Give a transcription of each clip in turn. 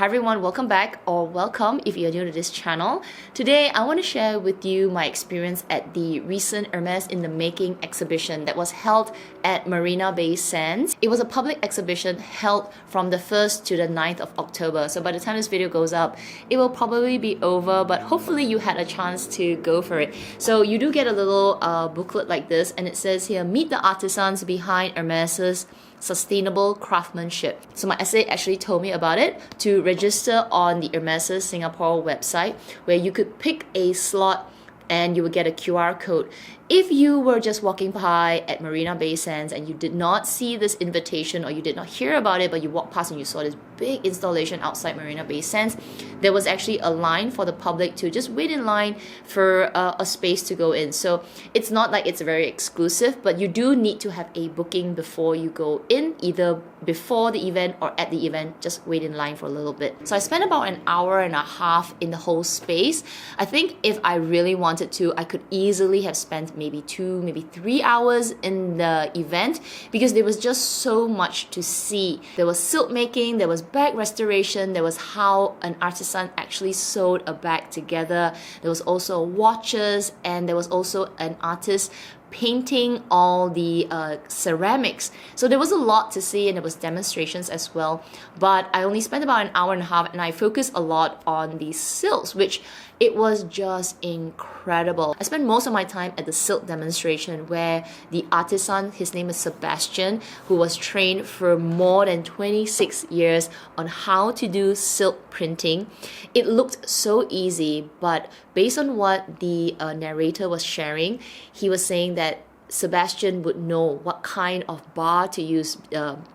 Hi everyone, welcome back, or welcome if you're new to this channel. Today I want to share with you my experience at the recent Hermes in the Making exhibition that was held at Marina Bay Sands. It was a public exhibition held from the 1st to the 9th of October. So by the time this video goes up, it will probably be over, but hopefully you had a chance to go for it. So you do get a little booklet like this, and it says here, meet the artisans behind Hermes's sustainable craftsmanship. So my essay actually told me about it, to register on the Hermes Singapore website, where you could pick a slot and you would get a QR code. If you were just walking by at Marina Bay Sands and you did not see this invitation, or you did not hear about it, but you walked past and you saw this big installation outside Marina Bay Sands, there was actually a line for the public to just wait in line for a space to go in. So it's not like it's very exclusive, but you do need to have a booking before you go in, either before the event or at the event. Just wait in line for a little bit. So I spent about an hour and a half in the whole space. I think if I really wanted to, I could easily have spent maybe 2, maybe 3 hours in the event, because there was just so much to see. There was silk making, there was bag restoration, there was how an artisan actually sewed a bag together, there was also watches, and there was also an artist painting all the ceramics. So there was a lot to see, and there was demonstrations as well, but I only spent about an hour and a half, and I focused a lot on the silks, which it was just incredible. I spent most of my time at the silk demonstration, where the artisan, his name is Sebastian, who was trained for more than 26 years on how to do silk printing. It looked so easy, but based on what the narrator was sharing, he was saying that Sebastian would know what kind of bar to use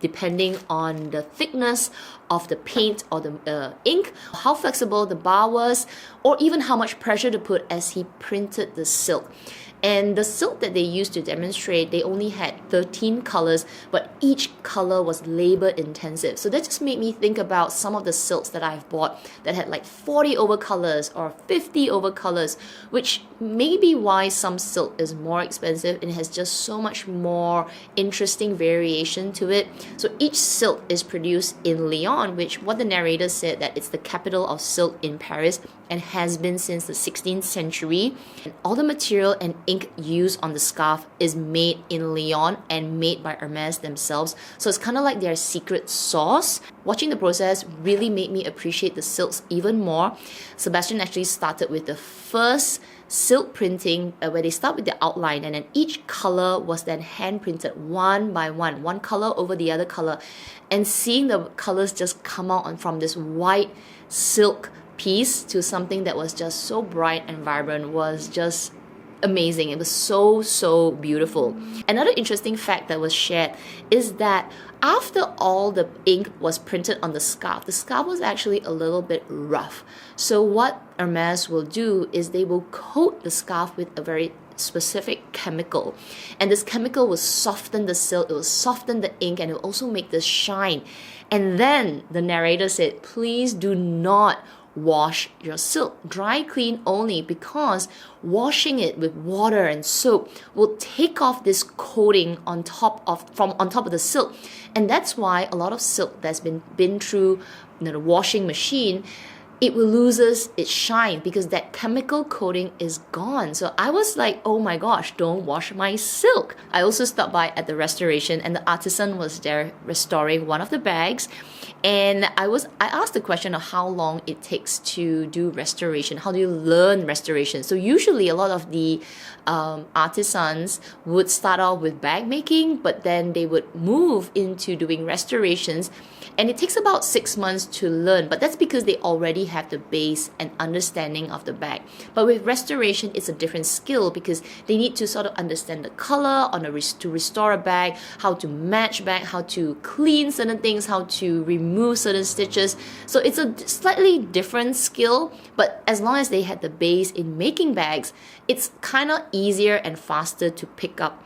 depending on the thickness of the paint or the ink, how flexible the bar was, or even how much pressure to put as he printed the silk. And the silk that they used to demonstrate, they only had 13 colors, but each color was labor intensive. So that just made me think about some of the silks that I've bought that had like 40 over colors or 50 over colors, which may be why some silk is more expensive and it has just so much more interesting variation to it. So each silk is produced in Lyon, which what the narrator said, that it's the capital of silk in Paris and has been since the 16th century. And all the material and ink used on the scarf is made in Lyon and made by Hermes themselves. So it's kind of like their secret sauce. Watching the process really made me appreciate the silks even more. Sebastian actually started with the first silk printing, where they start with the outline, and then each color was then hand printed one by one color over the other color, and seeing the colors just come out from this white silk piece to something that was just so bright and vibrant was just amazing. It was so beautiful. Another interesting fact that was shared is that after all the ink was printed on the scarf was actually a little bit rough. So what Hermes will do is they will coat the scarf with a very specific chemical, and this chemical will soften the silk, it will soften the ink, and it will also make this shine. And then the narrator said, please do not wash your silk, dry clean only, because washing it with water and soap will take off this coating on top of the silk. And that's why a lot of silk that's been through the washing machine, it will loses its shine because that chemical coating is gone. So I was like, oh my gosh, don't wash my silk. I also stopped by at the restoration, and the artisan was there restoring one of the bags. And I asked the question of how long it takes to do restoration. How do you learn restoration? So usually a lot of the artisans would start off with bag making, but then they would move into doing restorations. And it takes about 6 months to learn, but that's because they already have the base and understanding of the bag. But with restoration, it's a different skill, because they need to sort of understand the color to restore a bag, how to match bag, how to clean certain things, how to remove certain stitches. So it's a slightly different skill, but as long as they had the base in making bags, it's kind of easier and faster to pick up.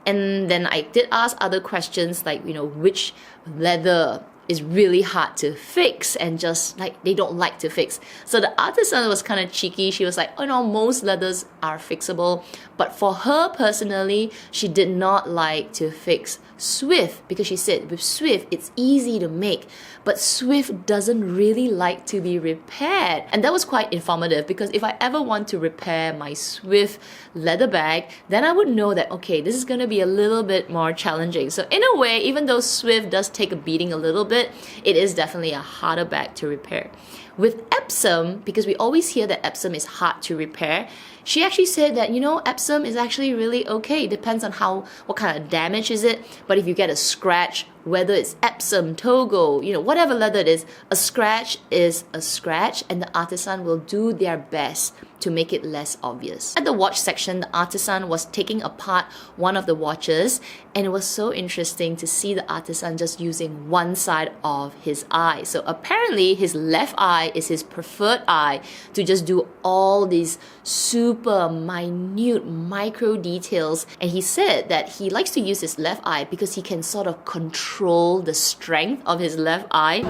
And then I did ask other questions like, which leather is really hard to fix, and just like they don't like to fix. So the artisan was kind of cheeky. She was like, oh no, most leathers are fixable, But for her personally, she did not like to fix Swift because she said with Swift it's easy to make, but Swift doesn't really like to be repaired. And that was quite informative because if I ever want to repair my Swift leather bag, then I would know that okay, this is going to be a little bit more challenging. So in a way, even though Swift does take a beating a little bit, it is definitely a harder bag to repair. With Epsom, because we always hear that Epsom is hard to repair, she actually said that, you know, Epsom is actually really okay. It depends on what kind of damage is it. But if you get a scratch, whether it's Epsom, Togo, you know, whatever leather it is a scratch, and the artisan will do their best to make it less obvious. At the watch section, the artisan was taking apart one of the watches, and it was so interesting to see the artisan just using one side of his eye. So apparently his left eye is his preferred eye to just do all these super minute micro details. And he said that he likes to use his left eye because he can sort of control the strength of his left eye.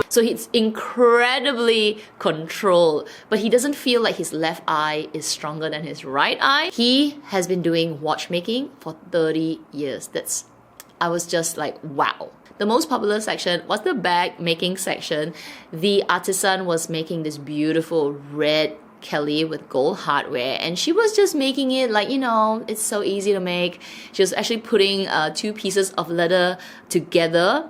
So he's incredibly controlled, but he doesn't feel like his left eye is stronger than his right eye. He has been doing watchmaking for 30 years. I was just like, wow. The most popular section was the bag making section. The artisan was making this beautiful red Kelly with gold hardware, and she was just making it like, you know, it's so easy to make. She was actually putting two pieces of leather together.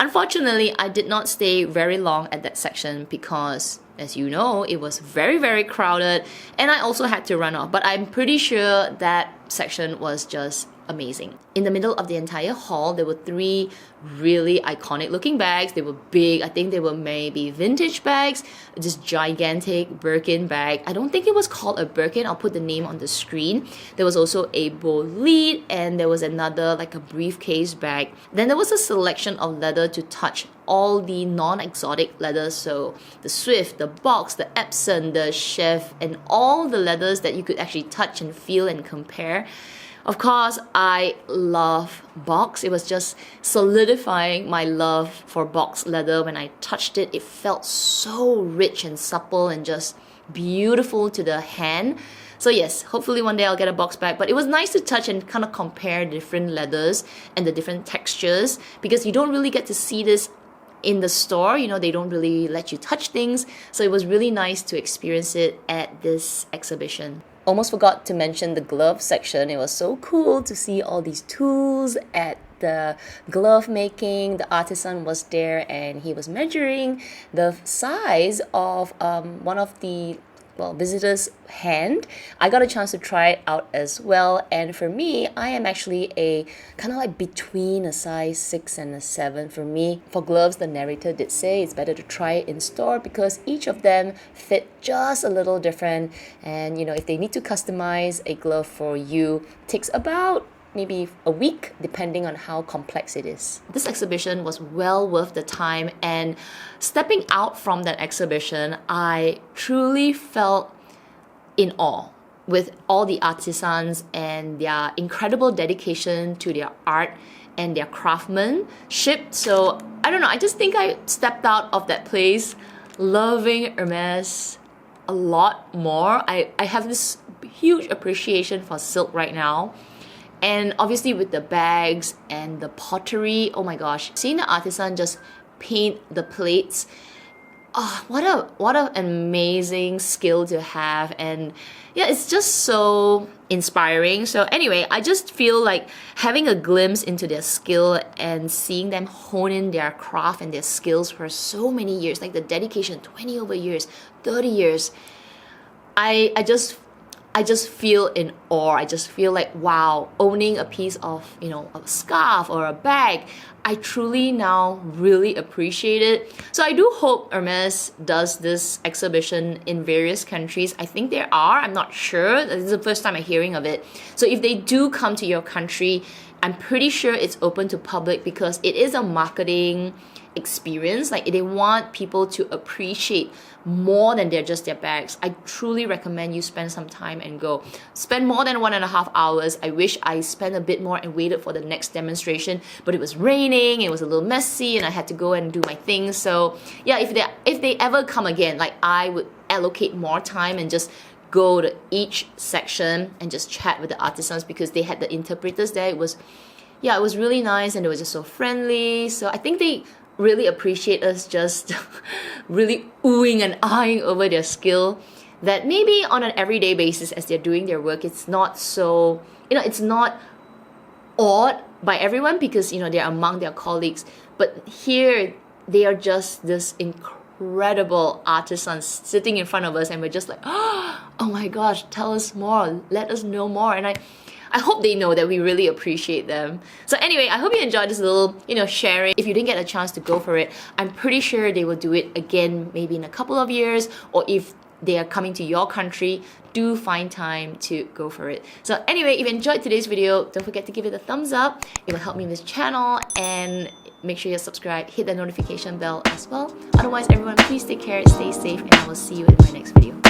Unfortunately, I did not stay very long at that section because, as you know, it was very, very crowded and I also had to run off. But I'm pretty sure that section was just amazing. In the middle of the entire hall, there were three really iconic looking bags. They were big. I think they were maybe vintage bags. This gigantic Birkin bag. I don't think it was called a Birkin. I'll put the name on the screen. There was also a bolide, and there was another like a briefcase bag. Then there was a selection of leather to touch all the non-exotic leathers. So the Swift, the Box, the Epsom, the Chef, and all the leathers that you could actually touch and feel and compare. Of course, I love box. It was just solidifying my love for box leather. When I touched it, it felt so rich and supple and just beautiful to the hand. So yes, hopefully one day I'll get a box bag. But it was nice to touch and kind of compare different leathers and the different textures, because you don't really get to see this in the store. You know, they don't really let you touch things. So it was really nice to experience it at this exhibition. Almost forgot to mention the glove section. It was so cool to see all these tools at the glove making. The artisan was there and he was measuring the size of one of the visitors' hand. I got a chance to try it out as well, and for me, I am actually a kind of like between a size 6 and a 7. For me, for gloves, the narrator did say it's better to try it in store because each of them fit just a little different, and you know, if they need to customize a glove for you, it takes about maybe a week depending on how complex it is. This exhibition was well worth the time, and stepping out from that exhibition, I truly felt in awe with all the artisans and their incredible dedication to their art and their craftsmanship. So I don't know, I just think I stepped out of that place loving Hermes a lot more. I have this huge appreciation for silk right now. And obviously with the bags and the pottery, oh my gosh, seeing the artisan just paint the plates, what an amazing skill to have. And yeah, it's just so inspiring. So anyway, I just feel like having a glimpse into their skill and seeing them hone in their craft and their skills for so many years, like the dedication, 20 over years, 30 years, I just feel in awe. I just feel like, wow, owning a piece of, you know, a scarf or a bag, I truly now really appreciate it. So I do hope Hermes does this exhibition in various countries. I think there are, I'm not sure. This is the first time I'm hearing of it. So if they do come to your country I'm pretty sure it's open to public because it is a marketing experience. Like, they want people to appreciate more than just their bags. I truly recommend you spend some time and go. Spend more than 1.5 hours. I wish I spent a bit more and waited for the next demonstration, but it was raining, it was a little messy, and I had to go and do my thing. So yeah, if they ever come again, like, I would allocate more time and just go to each section and just chat with the artisans, because they had the interpreters there. It was really nice, and they were just so friendly. So I think they really appreciate us just really oohing and eyeing over their skill, that maybe on an everyday basis as they're doing their work, it's not so, it's not awed by everyone, because they're among their colleagues. But here they are just this incredible artisans sitting in front of us, and we're just like, oh my gosh, tell us more, let us know more. And I hope they know that we really appreciate them. So anyway, I hope you enjoyed this little, sharing. If you didn't get a chance to go for it, I'm pretty sure they will do it again maybe in a couple of years, or if they are coming to your country, do find time to go for it. So anyway, if you enjoyed today's video, don't forget to give it a thumbs up. It will help me with this channel, and make sure you subscribe, hit the notification bell as well. Otherwise, everyone, please take care, stay safe, and I will see you in my next video.